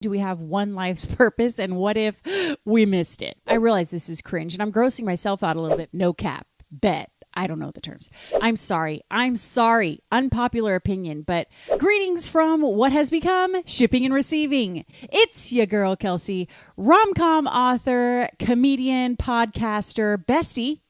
Do we have one life's purpose? And what if we missed it? I realize this is cringe and I'm grossing myself out a little bit. No cap. Bet. I don't know the terms. I'm sorry. Unpopular opinion, but greetings from what has become shipping and receiving. It's your girl, Kelsey, rom-com author, comedian, podcaster, bestie.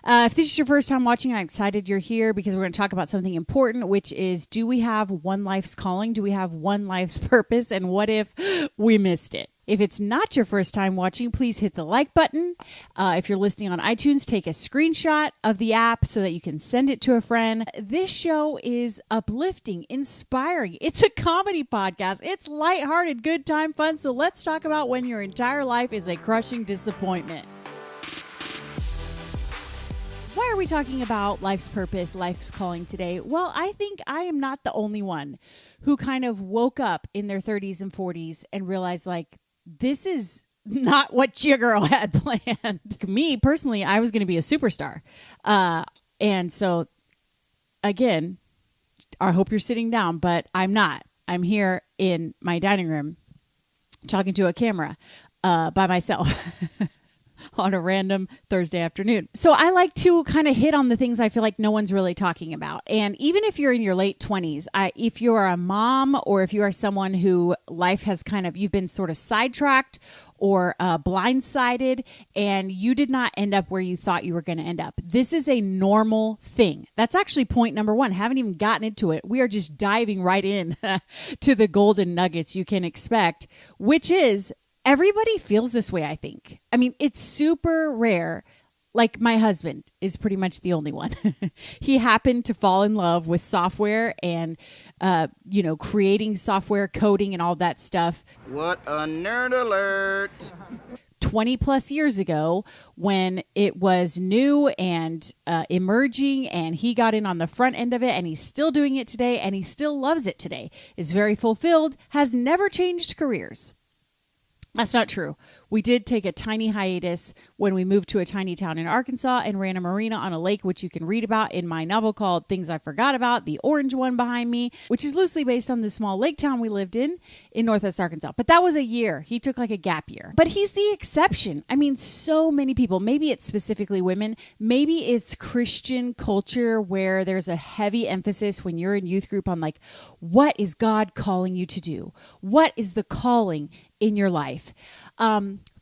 If this is your first time watching, I'm excited you're here because we're going to talk about something important, which is, do we have one life's calling? Do we have one life's purpose? And what if we missed it? If it's not your first time watching, please hit the like button. If you're listening on iTunes, take a screenshot of the app so that you can send it to a friend. This show is uplifting, inspiring. It's a comedy podcast. It's lighthearted, good time fun. So let's talk about when your entire life is a crushing disappointment. Why are we talking about life's purpose, life's calling today? Well, I think I am not the only one who kind of woke up in their 30s and 40s and realized, like, this is not what your girl had planned. Me, personally, I was going to be a superstar. And so, again, I hope you're sitting down, but I'm not. I'm here in my dining room talking to a camera by myself. On a random Thursday afternoon. So I like to kind of hit on the things I feel like no one's really talking about. And even if you're in your late 20s, if you're a mom or if you are someone who life has you've been sort of sidetracked or blindsided and you did not end up where you thought you were going to end up, this is a normal thing. That's actually point number one. Haven't even gotten into it. We are just diving right in to the golden nuggets you can expect, which is everybody feels this way, I think. I mean, it's super rare. Like, my husband is pretty much the only one. He happened to fall in love with software and, creating software, coding, and all that stuff. What a nerd alert. 20 plus years ago, when it was new and emerging, and he got in on the front end of it, and he's still doing it today, and he still loves it today. Is very fulfilled, has never changed careers. That's not true. We did take a tiny hiatus when we moved to a tiny town in Arkansas and ran a marina on a lake, which you can read about in my novel called Things I Forgot About, the orange one behind me, which is loosely based on the small lake town we lived in Northwest Arkansas. But that was a year. He took like a gap year. But he's the exception. I mean, so many people, maybe it's specifically women, maybe it's Christian culture where there's a heavy emphasis when you're in youth group on like, what is God calling you to do? What is the calling in your life?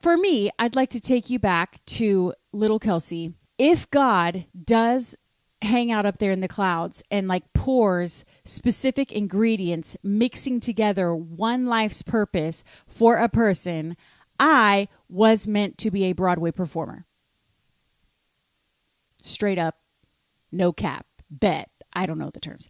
For me, I'd like to take you back to little Kelsey. If God does hang out up there in the clouds and like pours specific ingredients mixing together one life's purpose for a person, I was meant to be a Broadway performer. Straight up, no cap, bet. I don't know the terms.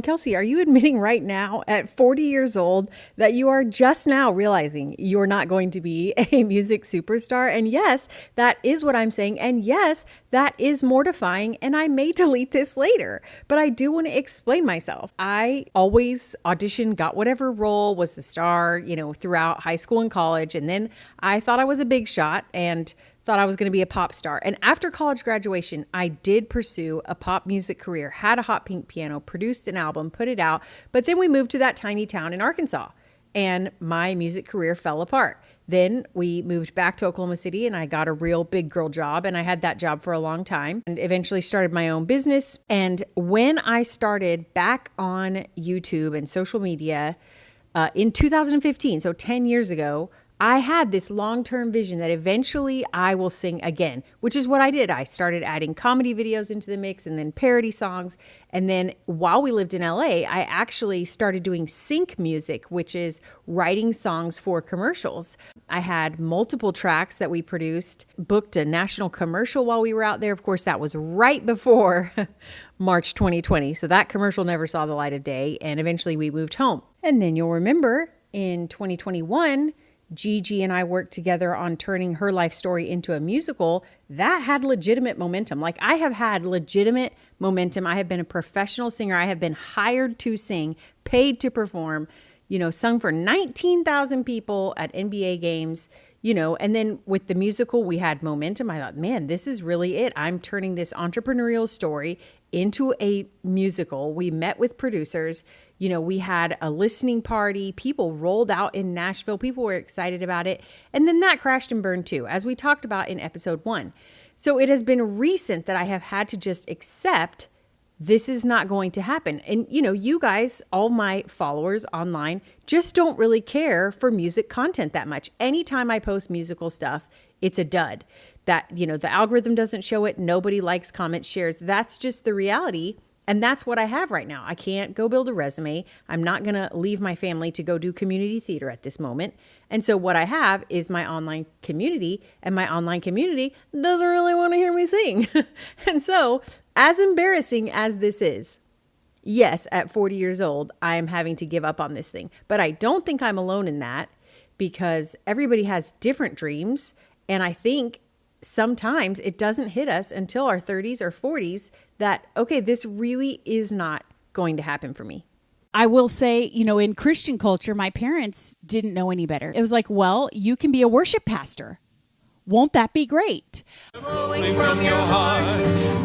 Kelsey, are you admitting right now at 40 years old that you are just now realizing you're not going to be a music superstar? And yes, that is what I'm saying. And yes, that is mortifying. And I may delete this later, but I do want to explain myself. I always auditioned, got whatever role, was the star, throughout high school and college. And then I thought I was a big shot and thought I was going to be a pop star. And after college graduation, I did pursue a pop music career, had a hot pink piano, produced an album, put it out. But then we moved to that tiny town in Arkansas and my music career fell apart. Then we moved back to Oklahoma City and I got a real big girl job, and I had that job for a long time and eventually started my own business. And when I started back on YouTube and social media in 2015, so 10 years ago, I had this long-term vision that eventually I will sing again, which is what I did. I started adding comedy videos into the mix and then parody songs. And then while we lived in LA, I actually started doing sync music, which is writing songs for commercials. I had multiple tracks that we produced, booked a national commercial while we were out there. Of course, that was right before March 2020. So that commercial never saw the light of day. And eventually we moved home. And then you'll remember in 2021, Gigi and I worked together on turning her life story into a musical that had legitimate momentum. Like, I have had legitimate momentum. I have been a professional singer. I have been hired to sing, paid to perform, sung for 19,000 people at NBA games, and then with the musical, we had momentum. I thought, man, this is really it. I'm turning this entrepreneurial story into a musical. We met with producers. You know, we had a listening party. People rolled out in Nashville. People were excited about it. And then that crashed and burned too, as we talked about in episode 1. So it has been recent that I have had to just accept this is not going to happen. And, you know, you guys, all my followers online, just don't really care for music content that much. Anytime I post musical stuff, it's a dud. That, you know, the algorithm doesn't show it. Nobody likes, comments, shares. That's just the reality. And that's what I have right now. I can't go build a resume. I'm not going to leave my family to go do community theater at this moment. And so what I have is my online community, and my online community doesn't really want to hear me sing. And so, as embarrassing as this is, yes, at 40 years old, I am having to give up on this thing. But I don't think I'm alone in that, because everybody has different dreams. And I think sometimes it doesn't hit us until our 30s or 40s that, okay, this really is not going to happen for me. I will say, you know, in Christian culture, my parents didn't know any better. It was like, well, you can be a worship pastor. Won't that be great? Flowing from your heart,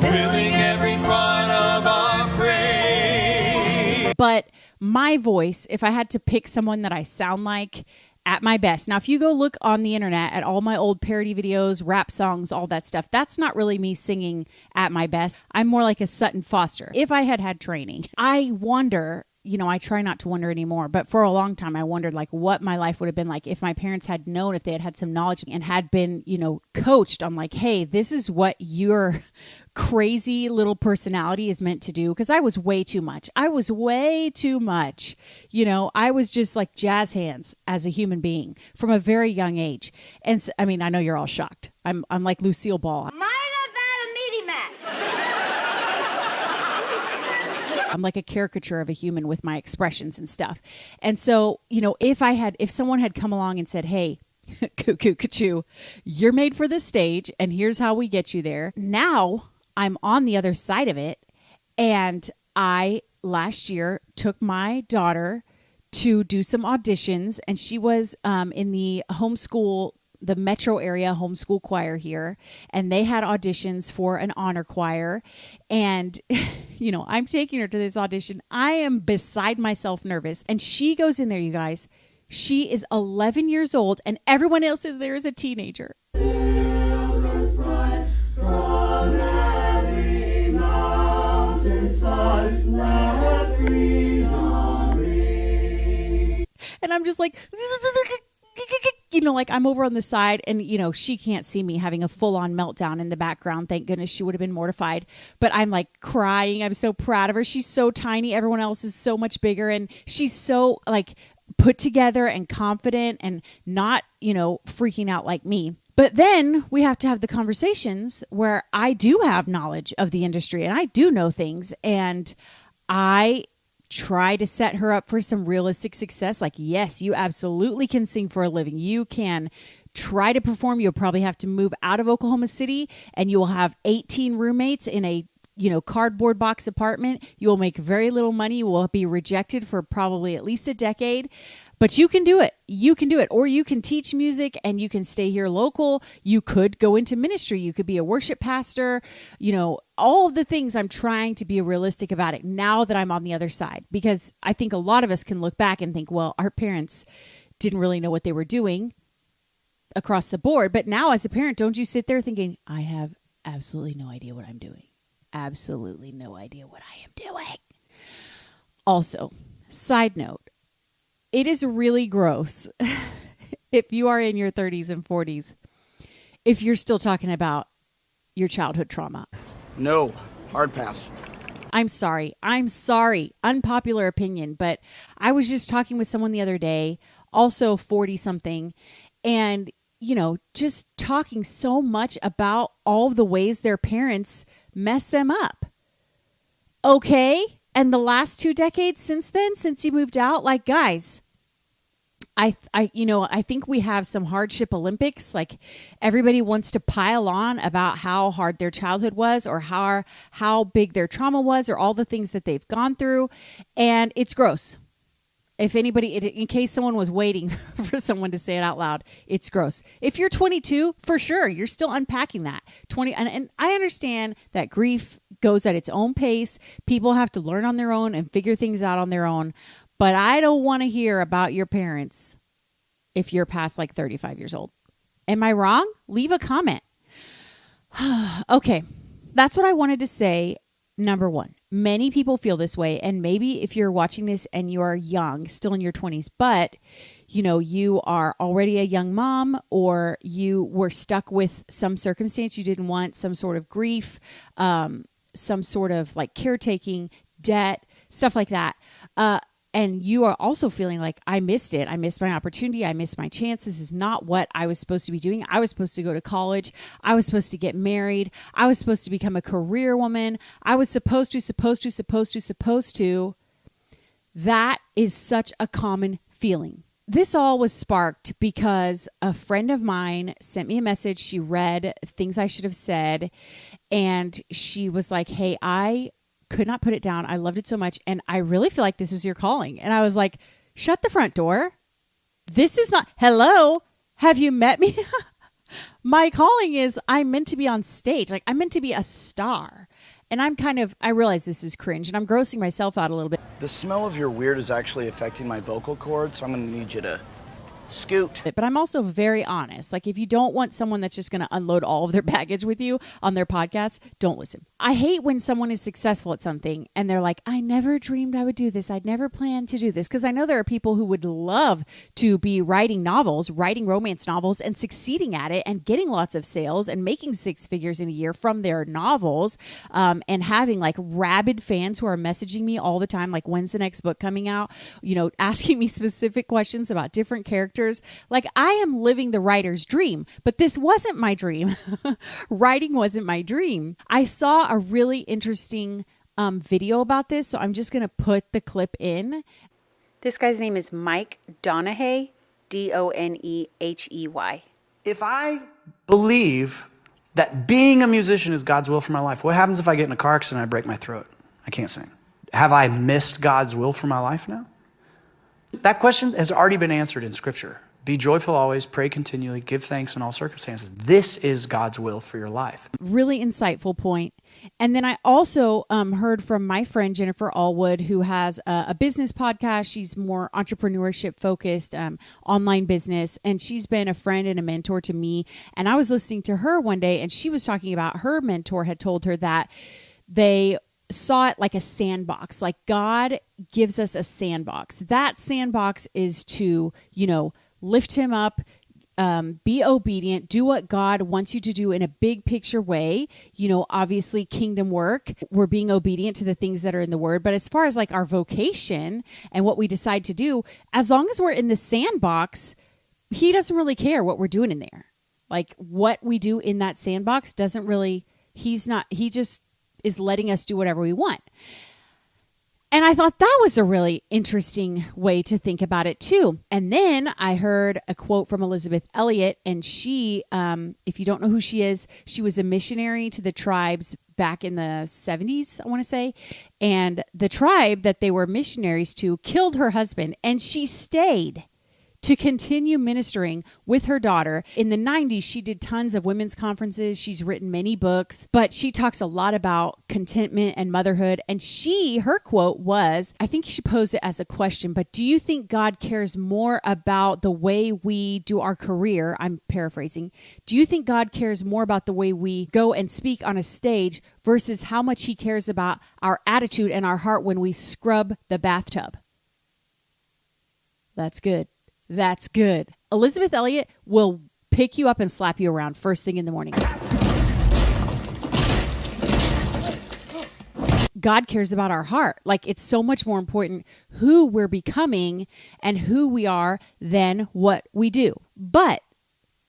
filling every part of our praise. But my voice, if I had to pick someone that I sound like at my best. Now, if you go look on the internet at all my old parody videos, rap songs, all that stuff, that's not really me singing at my best. I'm more like a Sutton Foster. If I had training, I wonder, you know, I try not to wonder anymore, but for a long time, I wondered like what my life would have been like if my parents had known, if they had had some knowledge and had been, you know, coached on like, hey, this is what your crazy little personality is meant to do. Because I was way too much. You know, I was just like jazz hands as a human being from a very young age. And so, I mean, I know you're all shocked. I'm like Lucille Ball. I'm like a caricature of a human with my expressions and stuff. And so, you know, if someone had come along and said, hey, cuckoo, cuckoo, you're made for this stage and here's how we get you there. Now I'm on the other side of it. And I last year took my daughter to do some auditions, and she was in the metro area homeschool choir here, and they had auditions for an honor choir. And, you know, I'm taking her to this audition. I am beside myself nervous. And she goes in there, you guys. She is 11 years old, and everyone else in there is a teenager. And I'm just like, you know, like I'm over on the side, and, you know, she can't see me having a full-on meltdown in the background. Thank goodness, she would have been mortified. But I'm like crying. I'm so proud of her. She's so tiny. Everyone else is so much bigger. And she's so like put together and confident and not, you know, freaking out like me. But then we have to have the conversations where I do have knowledge of the industry and I do know things. And I try to set her up for some realistic success. Like, yes, you absolutely can sing for a living. You can try to perform. You'll probably have to move out of Oklahoma City, and you will have 18 roommates in a, you know, cardboard box apartment. You will make very little money. You will be rejected for probably at least a decade. But you can do it. You can do it. Or you can teach music and you can stay here local. You could go into ministry. You could be a worship pastor. You know, all of the things. I'm trying to be realistic about it now that I'm on the other side. Because I think a lot of us can look back and think, well, our parents didn't really know what they were doing across the board. But now as a parent, don't you sit there thinking, I have absolutely no idea what I'm doing. Absolutely no idea what I am doing. Also, side note, it is really gross if you are in your 30s and 40s, if you're still talking about your childhood trauma. No, hard pass. I'm sorry. Unpopular opinion, but I was just talking with someone the other day, also 40 something, and, you know, just talking so much about all the ways their parents messed them up. Okay. And the last 2 decades since then, since you moved out, like, guys, I think we have some hardship Olympics. Like, everybody wants to pile on about how hard their childhood was, or how big their trauma was, or all the things that they've gone through. And it's gross. If anybody, in case someone was waiting for someone to say it out loud, it's gross. If you're 22, for sure, you're still unpacking that. And I understand that grief goes at its own pace. People have to learn on their own and figure things out on their own. But I don't want to hear about your parents if you're past like 35 years old. Am I wrong? Leave a comment. Okay, that's what I wanted to say. Number one, many people feel this way. And maybe if you're watching this and you are young, still in your 20s, but you are already a young mom, or you were stuck with some circumstance you didn't want, some sort of grief, some sort of like caretaking, debt, stuff like that. And you are also feeling like, I missed it. I missed my opportunity. I missed my chance. This is not what I was supposed to be doing. I was supposed to go to college. I was supposed to get married. I was supposed to become a career woman. I was supposed to. That is such a common feeling. This all was sparked because a friend of mine sent me a message. She read things I should have said. And she was like, hey, I could not put it down. I loved it so much. And I really feel like this was your calling. And I was like, shut the front door. This is not, hello, have you met me? My calling is I'm meant to be on stage. Like I'm meant to be a star. And I realize this is cringe and I'm grossing myself out a little bit. The smell of your weird is actually affecting my vocal cords, so I'm going to need you to scoot. But I'm also very honest. Like if you don't want someone that's just going to unload all of their baggage with you on their podcast, don't listen. I hate when someone is successful at something and they're like, I never dreamed I would do this. I'd never planned to do this. Because I know there are people who would love to be writing novels, writing romance novels and succeeding at it and getting lots of sales and making 6 figures in a year from their novels, and having like rabid fans who are messaging me all the time. Like, when's the next book coming out? Asking me specific questions about different characters. Like I am living the writer's dream, but this wasn't my dream. Writing wasn't my dream. I saw a really interesting video about this, so I'm just going to put the clip in. This guy's name is Mike Donehey, Donehey. If I believe that being a musician is God's will for my life, what happens if I get in a car accident and I break my throat? I can't sing. Have I missed God's will for my life now? That question has already been answered in Scripture. Be joyful always, pray continually, give thanks in all circumstances. This is God's will for your life. Really insightful point. And then I also heard from my friend Jennifer Allwood, who has a business podcast. She's more entrepreneurship focused, online business, and she's been a friend and a mentor to me. And I was listening to her one day, and she was talking about her mentor had told her that they saw it like a sandbox. Like God gives us a sandbox. That sandbox is to, lift him up, be obedient, do what God wants you to do in a big picture way. Obviously kingdom work, we're being obedient to the things that are in the word. But as far as like our vocation and what we decide to do, as long as we're in the sandbox, he doesn't really care what we're doing in there. Like what we do in that sandbox he just is letting us do whatever we want. And I thought that was a really interesting way to think about it too. And then I heard a quote from Elizabeth Elliot, and she, if you don't know who she is, she was a missionary to the tribes back in the 70s, I want to say. And the tribe that they were missionaries to killed her husband, and she stayed to continue ministering with her daughter. In the 90s, she did tons of women's conferences. She's written many books, but she talks a lot about contentment and motherhood. And her quote was, I think you should pose it as a question, but do you think God cares more about the way we do our career? I'm paraphrasing. Do you think God cares more about the way we go and speak on a stage versus how much he cares about our attitude and our heart when we scrub the bathtub? That's good. That's good. Elizabeth Elliot will pick you up and slap you around first thing in the morning. God cares about our heart. Like it's so much more important who we're becoming and who we are than what we do. But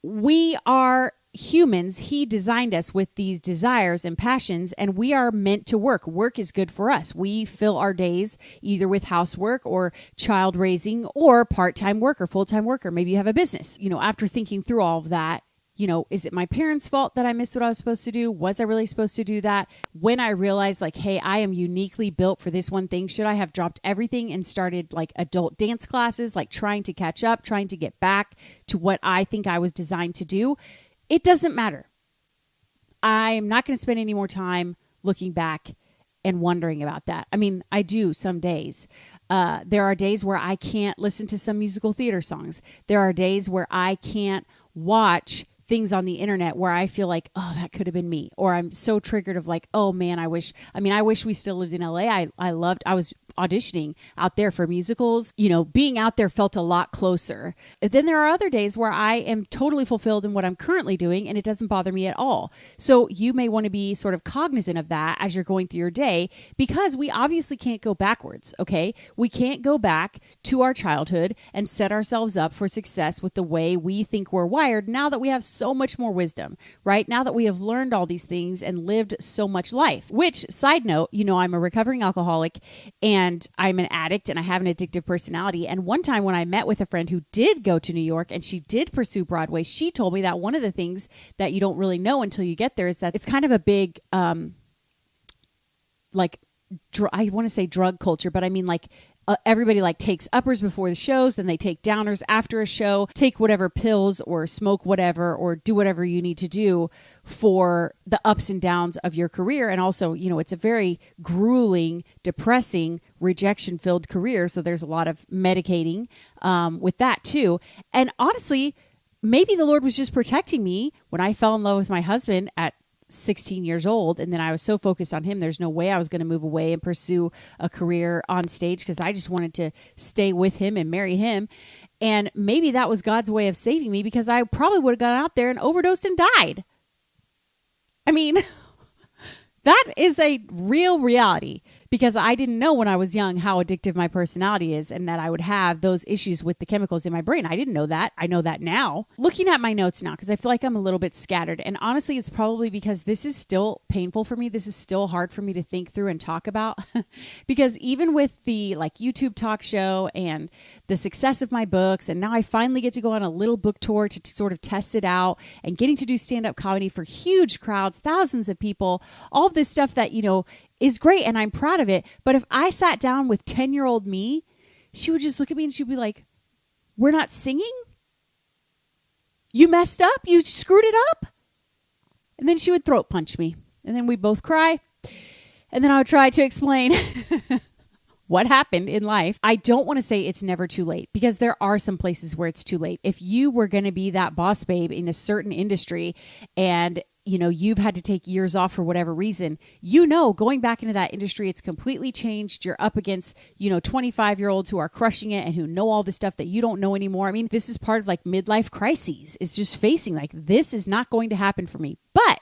we are humans. He designed us with these desires and passions, and we are meant to work. Work is good for us. We fill our days either with housework or child raising or part-time work or full-time work, or maybe you have a business. After thinking through all of that, is it my parents' fault that I missed what I was supposed to do? Was I really supposed to do that? When I realized like, hey, I am uniquely built for this one thing, should I have dropped everything and started like adult dance classes, like trying to catch up, trying to get back to what I think I was designed to do? It doesn't matter. I'm not going to spend any more time looking back and wondering about that. I mean, I do some days. There are days where I can't listen to some musical theater songs. There are days where I can't watch things on the internet where I feel like, oh, that could have been me. Or I'm so triggered of like, oh man, I wish we still lived in LA. I was auditioning out there for musicals. Being out there felt a lot closer. Then there are other days where I am totally fulfilled in what I'm currently doing and it doesn't bother me at all. So you may want to be sort of cognizant of that as you're going through your day, because we obviously can't go backwards, okay? We can't go back to our childhood and set ourselves up for success with the way we think we're wired now that we have so much more wisdom, right? Now that we have learned all these things and lived so much life, which, side note, I'm a recovering alcoholic and I'm an addict and I have an addictive personality. And one time when I met with a friend who did go to New York and she did pursue Broadway, she told me that one of the things that you don't really know until you get there is that it's kind of a big, I want to say drug culture, but I mean like everybody like takes uppers before the shows, then they take downers after a show, take whatever pills or smoke whatever or do whatever you need to do for the ups and downs of your career. And also, it's a very grueling, depressing, rejection-filled career. So there's a lot of medicating with that too. And honestly, maybe the Lord was just protecting me when I fell in love with my husband at 16 years old. And then I was so focused on him, there's no way I was going to move away and pursue a career on stage because I just wanted to stay with him and marry him. And maybe that was God's way of saving me, because I probably would have gone out there and overdosed and died. I mean, that is a real reality, because I didn't know when I was young how addictive my personality is and that I would have those issues with the chemicals in my brain. I didn't know that. I know that now. Looking at my notes now, because I feel like I'm a little bit scattered. And honestly, it's probably because this is still painful for me. This is still hard for me to think through and talk about. Because even with the YouTube talk show and the success of my books, and now I finally get to go on a little book tour to sort of test it out, and getting to do stand-up comedy for huge crowds, thousands of people, all of this stuff that, is great, and I'm proud of it. But if I sat down with 10-year-old me, she would just look at me and she'd be like, we're not singing? You messed up? You screwed it up? And then she would throat punch me. And then we'd both cry. And then I would try to explain what happened in life. I don't want to say it's never too late, because there are some places where it's too late. If you were going to be that boss babe in a certain industry and you've had to take years off for whatever reason, going back into that industry, it's completely changed. You're up against, 25-year-olds who are crushing it and who know all the stuff that you don't know anymore. I mean, this is part of like midlife crises. It's just facing like, this is not going to happen for me. But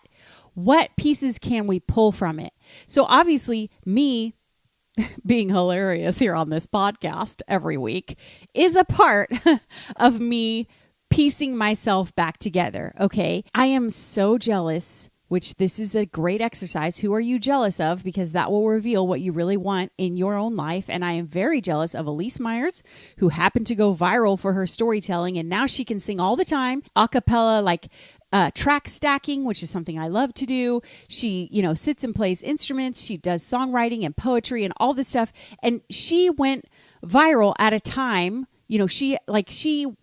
what pieces can we pull from it? So obviously me being hilarious here on this podcast every week is a part of me piecing myself back together. Okay. I am so jealous, which this is a great exercise. Who are you jealous of? Because that will reveal what you really want in your own life. And I am very jealous of Elise Myers, who happened to go viral for her storytelling. And now she can sing all the time, a cappella, track stacking, which is something I love to do. She, sits and plays instruments. She does songwriting and poetry and all this stuff. And she went viral at a time, she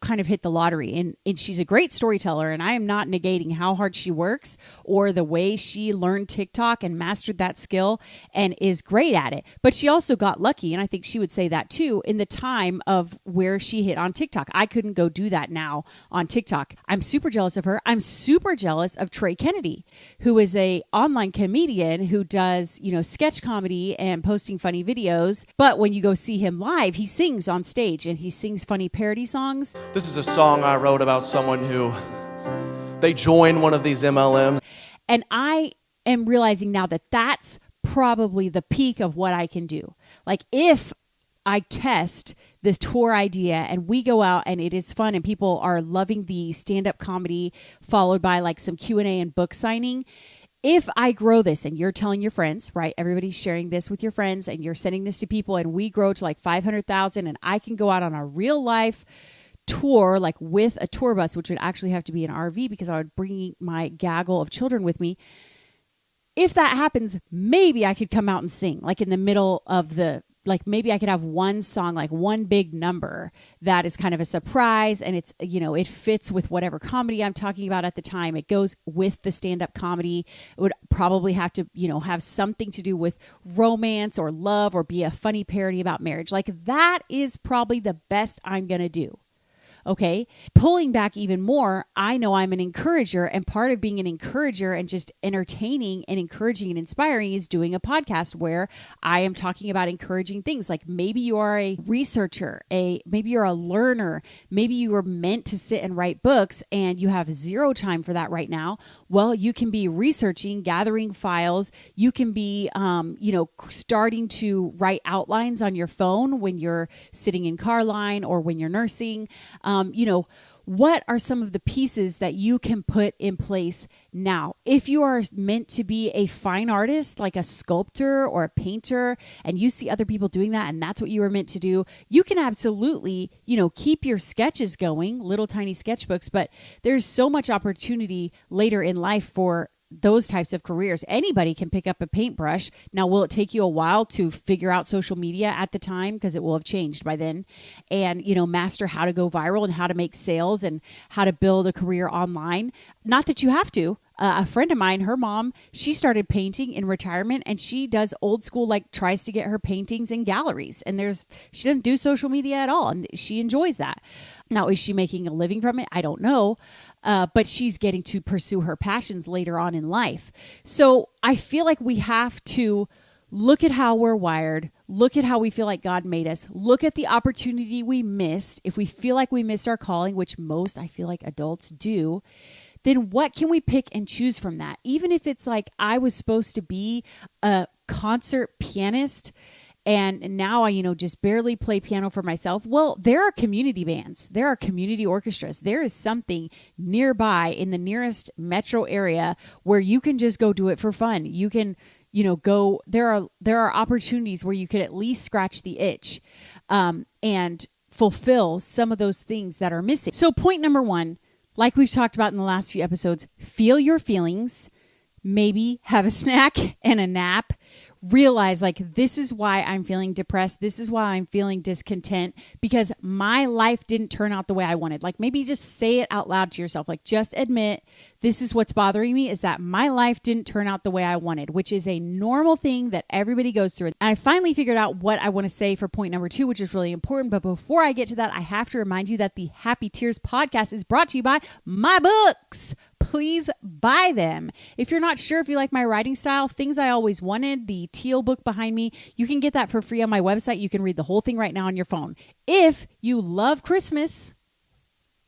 kind of hit the lottery, and she's a great storyteller, and I am not negating how hard she works or the way she learned TikTok and mastered that skill and is great at it. But she also got lucky, and I think she would say that too, in the time of where she hit on TikTok. I couldn't go do that now on TikTok. I'm super jealous of her. I'm super jealous of Trey Kennedy, who is a online comedian who does, sketch comedy and posting funny videos. But when you go see him live, he sings on stage and he sings funny parody songs. This is a song I wrote about someone who they joined one of these MLMs. And I am realizing now that that's probably the peak of what I can do. Like if I test this tour idea and we go out and it is fun and people are loving the stand-up comedy followed by like some Q&A and book signing, if I grow this and you're telling your friends, right? Everybody's sharing this with your friends and you're sending this to people and we grow to like 500,000 and I can go out on a real life tour, like with a tour bus, which would actually have to be an RV because I would bring my gaggle of children with me. If that happens, maybe I could come out and sing, like in the middle of like maybe I could have one song, like one big number that is kind of a surprise, and it's, it fits with whatever comedy I'm talking about at the time. It goes with the stand-up comedy. It would probably have to, have something to do with romance or love or be a funny parody about marriage. Like that is probably the best I'm going to do. Okay. Pulling back even more, I know I'm an encourager, and part of being an encourager and just entertaining and encouraging and inspiring is doing a podcast where I am talking about encouraging things. Like maybe you are a researcher, maybe you're a learner, maybe you were meant to sit and write books and you have zero time for that right now. Well, you can be researching, gathering files. You can be, starting to write outlines on your phone when you're sitting in car line or when you're nursing. What are some of the pieces that you can put in place now? If you are meant to be a fine artist, like a sculptor or a painter, and you see other people doing that, and that's what you were meant to do, you can absolutely, keep your sketches going, little tiny sketchbooks, but there's so much opportunity later in life for those types of careers. Anybody can pick up a paintbrush. Now, will it take you a while to figure out social media at the time? Because it will have changed by then. And, master how to go viral and how to make sales and how to build a career online. Not that you have to. A friend of mine, her mom, she started painting in retirement, and she does old school, like tries to get her paintings in galleries. And she doesn't do social media at all. And she enjoys that. Now, is she making a living from it? I don't know. But she's getting to pursue her passions later on in life. So I feel like we have to look at how we're wired, look at how we feel like God made us, look at the opportunity we missed. If we feel like we missed our calling, which most I feel like adults do, then what can we pick and choose from that? Even if it's like I was supposed to be a concert pianist and now I, just barely play piano for myself. Well, there are community bands. There are community orchestras. There is something nearby in the nearest metro area where you can just go do it for fun. You can, go, there are opportunities where you could at least scratch the itch and fulfill some of those things that are missing. So point number 1, like we've talked about in the last few episodes, feel your feelings, maybe have a snack and a nap. Realize like, this is why I'm feeling depressed. This is why I'm feeling discontent, because my life didn't turn out the way I wanted. Like maybe just say it out loud to yourself. Like just admit, this is what's bothering me, is that my life didn't turn out the way I wanted, which is a normal thing that everybody goes through. And I finally figured out what I want to say for point number 2, which is really important. But before I get to that, I have to remind you that the Happy Tears podcast is brought to you by my books. Please buy them. If you're not sure if you like my writing style, Things I Always Wanted, the teal book behind me, you can get that for free on my website. You can read the whole thing right now on your phone. If you love Christmas,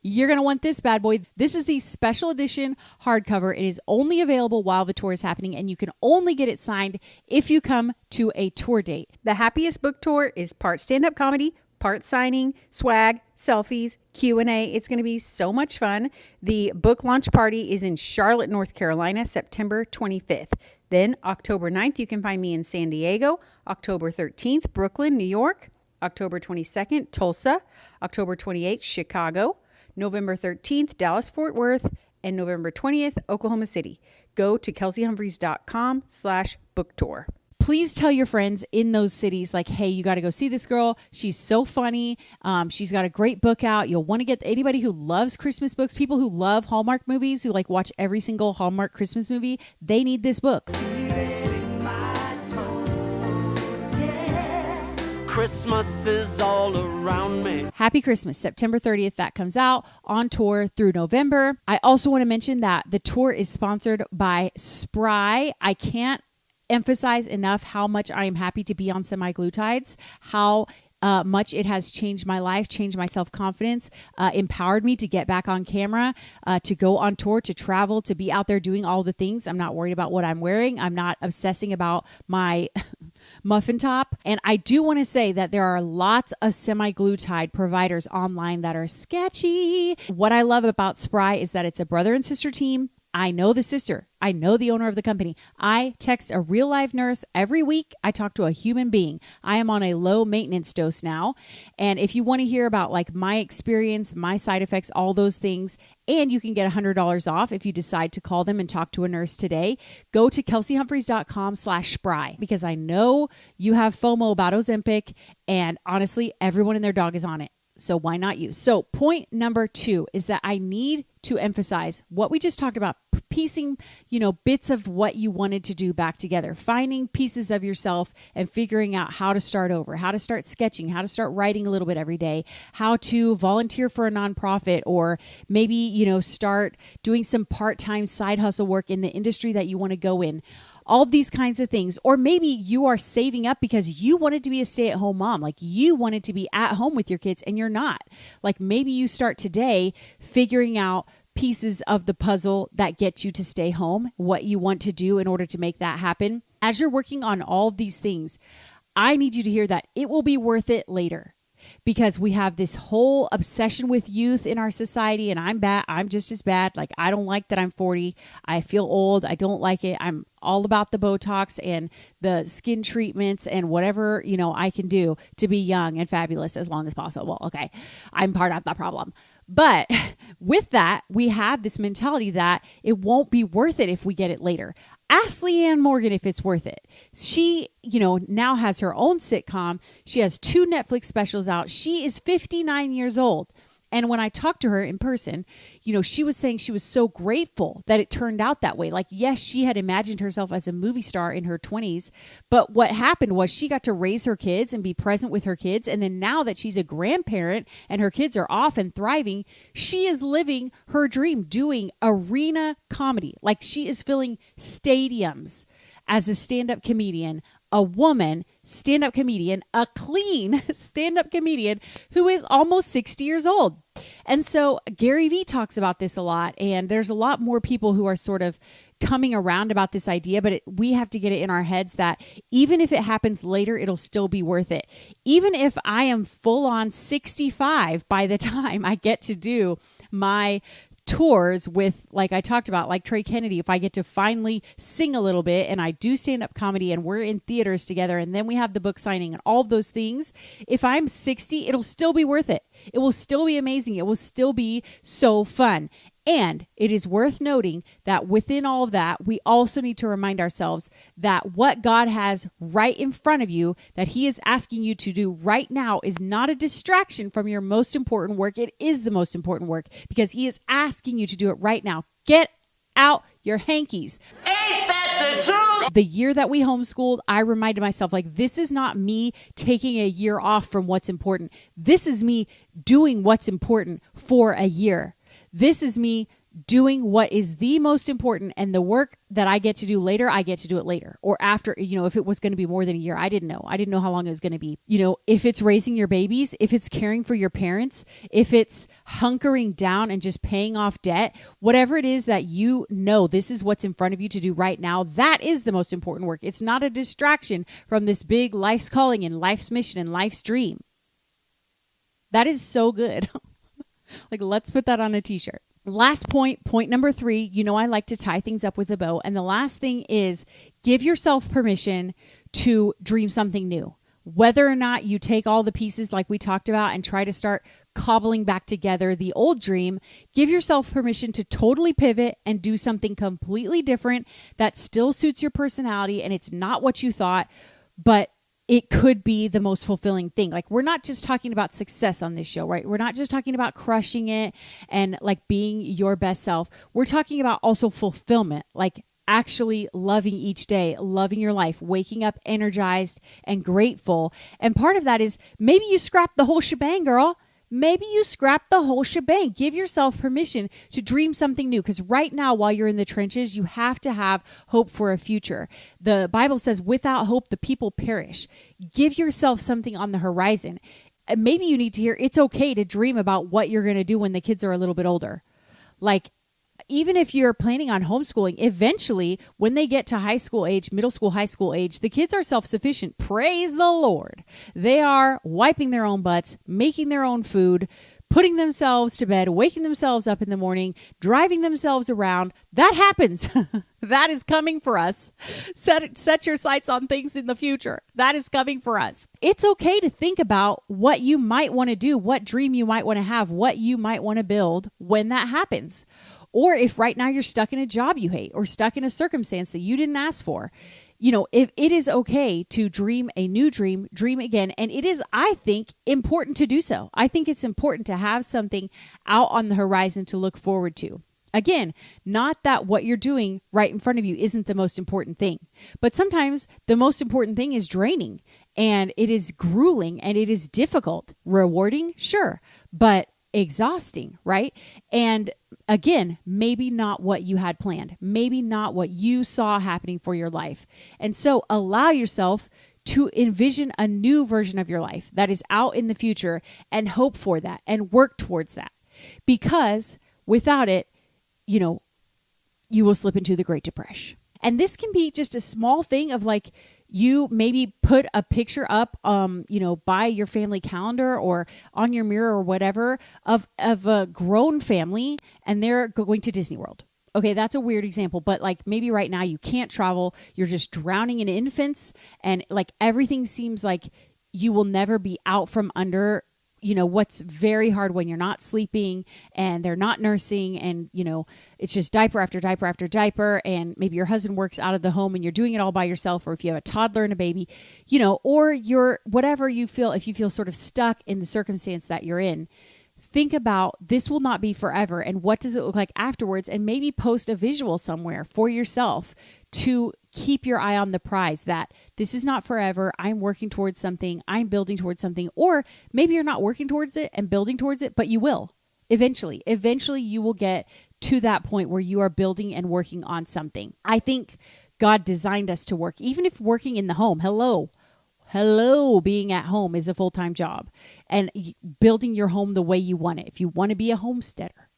you're going to want this bad boy. This is the special edition hardcover. It is only available while the tour is happening, and you can only get it signed if you come to a tour date. The Happiest Book Tour is part stand-up comedy, part signing, swag, selfies, Q&A. It's going to be so much fun. The book launch party is in Charlotte, North Carolina, September 25th. Then October 9th, you can find me in San Diego. October 13th, Brooklyn, New York. October 22nd, Tulsa. October 28th, Chicago. November 13th, Dallas-Fort Worth. And November 20th, Oklahoma City. Go to kelseyhumphreys.com/book tour. Please tell your friends in those cities, like, hey, you got to go see this girl. She's so funny. She's got a great book out. You'll want to get anybody who loves Christmas books, people who love Hallmark movies, who like watch every single Hallmark Christmas movie. They need this book. Christmas is all around me. Happy Christmas, September 30th. That comes out on tour through November. I also want to mention that the tour is sponsored by Spry. I can't emphasize enough how much I am happy to be on semi-glutides, how much it has changed my life, changed my self-confidence, empowered me to get back on camera, to go on tour, to travel, to be out there doing all the things. I'm not worried about what I'm wearing. I'm not obsessing about my muffin top. And I do want to say that there are lots of semi-glutide providers online that are sketchy. What I love about Spry is that it's a brother and sister team. I know the sister. I know the owner of the company. I text a real live nurse every week. I talk to a human being. I am on a low maintenance dose now. And if you want to hear about like my experience, my side effects, all those things, and you can get $100 off if you decide to call them and talk to a nurse today, go to kelseyhumphreys.com/spry, because I know you have FOMO about Ozempic, and honestly, everyone and their dog is on it. So why not you? So point number 2 is that I need to emphasize what we just talked about, piecing, bits of what you wanted to do back together, finding pieces of yourself and figuring out how to start over, how to start sketching, how to start writing a little bit every day, how to volunteer for a nonprofit, or maybe, start doing some part-time side hustle work in the industry that you want to go in. All of these kinds of things. Or maybe you are saving up because you wanted to be a stay-at-home mom. Like you wanted to be at home with your kids and you're not. Like maybe you start today figuring out pieces of the puzzle that get you to stay home, what you want to do in order to make that happen. As you're working on all of these things, I need you to hear that it will be worth it later. Because we have this whole obsession with youth in our society, and I'm bad. I'm just as bad. Like, I don't like that I'm 40. I feel old. I don't like it. I'm all about the Botox and the skin treatments and whatever, I can do to be young and fabulous as long as possible. Okay. I'm part of the problem. But with that, we have this mentality that it won't be worth it if we get it later. Ask Leanne Morgan if it's worth it. She, now has her own sitcom. She has 2 Netflix specials out. She is 59 years old. And when I talked to her in person, she was saying she was so grateful that it turned out that way. Like, yes, she had imagined herself as a movie star in her 20s, but what happened was she got to raise her kids and be present with her kids. And then now that she's a grandparent and her kids are off and thriving, she is living her dream, doing arena comedy. Like, she is filling stadiums as a stand-up comedian, a woman stand-up comedian, a clean stand-up comedian who is almost 60 years old. And so Gary Vee talks about this a lot, and there's a lot more people who are sort of coming around about this idea, but we have to get it in our heads that even if it happens later, it'll still be worth it. Even if I am full on 65 by the time I get to do my tours with, like I talked about, like Trey Kennedy, if I get to finally sing a little bit and I do stand-up comedy and we're in theaters together and then we have the book signing and all of those things, if I'm 60, it'll still be worth it. It will still be amazing. It will still be so fun. And it is worth noting that within all of that, we also need to remind ourselves that what God has right in front of you, that He is asking you to do right now, is not a distraction from your most important work. It is the most important work because He is asking you to do it right now. Get out your hankies. Ain't that the truth? The year that we homeschooled, I reminded myself, like, this is not me taking a year off from what's important. This is me doing what's important for a year. This is me doing what is the most important, and the work that I get to do later, I get to do it later or after. If it was going to be more than a year, I didn't know. I didn't know how long it was going to be. If it's raising your babies, if it's caring for your parents, if it's hunkering down and just paying off debt, whatever it is that this is what's in front of you to do right now, that is the most important work. It's not a distraction from this big life's calling and life's mission and life's dream. That is so good. Like, let's put that on a t-shirt. Last point number 3, I like to tie things up with a bow. And the last thing is give yourself permission to dream something new. Whether or not you take all the pieces like we talked about and try to start cobbling back together the old dream, give yourself permission to totally pivot and do something completely different that still suits your personality and it's not what you thought, but it could be the most fulfilling thing. Like, we're not just talking about success on this show, right? We're not just talking about crushing it and like being your best self. We're talking about also fulfillment, like actually loving each day, loving your life, waking up energized and grateful. And part of that is maybe you scrap the whole shebang, girl. Maybe you scrap the whole shebang. Give yourself permission to dream something new. Because right now, while you're in the trenches, you have to have hope for a future. The Bible says, without hope, the people perish. Give yourself something on the horizon. Maybe you need to hear it's okay to dream about what you're going to do when the kids are a little bit older. Like, even if you're planning on homeschooling, eventually, when they get to high school age, middle school, high school age, the kids are self-sufficient. Praise the Lord. They are wiping their own butts, making their own food, putting themselves to bed, waking themselves up in the morning, driving themselves around. That happens. That is coming for us. Set your sights on things in the future. That is coming for us. It's okay to think about what you might want to do, what dream you might want to have, what you might want to build when that happens. Or if right now you're stuck in a job you hate or stuck in a circumstance that you didn't ask for, if it is okay to dream a new dream again. And it is, I think, important to do so. I think it's important to have something out on the horizon to look forward to. Again, not that what you're doing right in front of you isn't the most important thing, but sometimes the most important thing is draining and it is grueling and it is difficult. Rewarding, sure, but exhausting, right? And again, maybe not what you had planned, maybe not what you saw happening for your life. And so allow yourself to envision a new version of your life that is out in the future and hope for that and work towards that. Because without it, you will slip into the Great Depression. And this can be just a small thing of like, you maybe put a picture up, by your family calendar or on your mirror or whatever of a grown family and they're going to Disney World. Okay, that's a weird example, but like maybe right now you can't travel. You're just drowning in infants and like everything seems like you will never be out from under what's very hard when you're not sleeping and they're not nursing and, it's just diaper after diaper after diaper. And maybe your husband works out of the home and you're doing it all by yourself. Or if you have a toddler and a baby, or you're whatever you feel, if you feel sort of stuck in the circumstance that you're in, think about this will not be forever. And what does it look like afterwards? And maybe post a visual somewhere for yourself to keep your eye on the prize that this is not forever. I'm working towards something. I'm building towards something. Or maybe you're not working towards it and building towards it, but you will eventually. Eventually you will get to that point where you are building and working on something. I think God designed us to work, even if working in the home. Hello, being at home is a full-time job and building your home the way you want it. If you want to be a homesteader,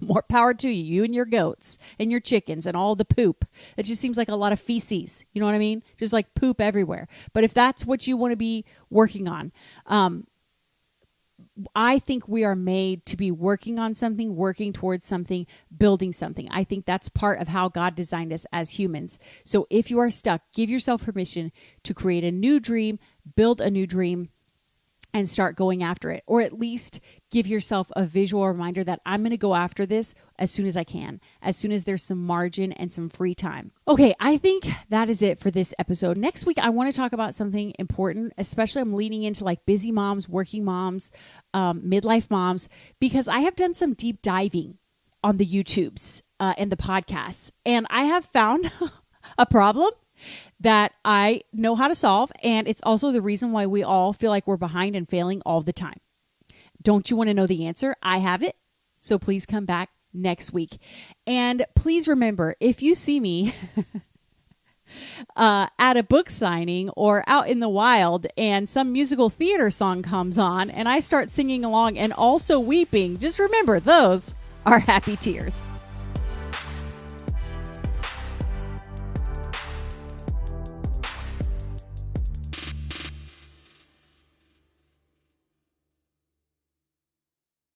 more power to you, you and your goats and your chickens and all the poop. It just seems like a lot of feces. You know what I mean? Just like poop everywhere. But if that's what you want to be working on, I think we are made to be working on something, working towards something, building something. I think that's part of how God designed us as humans. So if you are stuck, give yourself permission to create a new dream, build a new dream, and start going after it. Or at least give yourself a visual reminder that I'm going to go after this as soon as I can, as soon as there's some margin and some free time. Okay, I think that is it for this episode. Next week, I want to talk about something important, especially I'm leaning into like busy moms, working moms, midlife moms, because I have done some deep diving on the YouTubes and the podcasts, and I have found a problem that I know how to solve. And it's also the reason why we all feel like we're behind and failing all the time. Don't you want to know the answer? I have it. So please come back next week. And please remember, if you see me at a book signing or out in the wild and some musical theater song comes on and I start singing along and also weeping, just remember those are happy tears.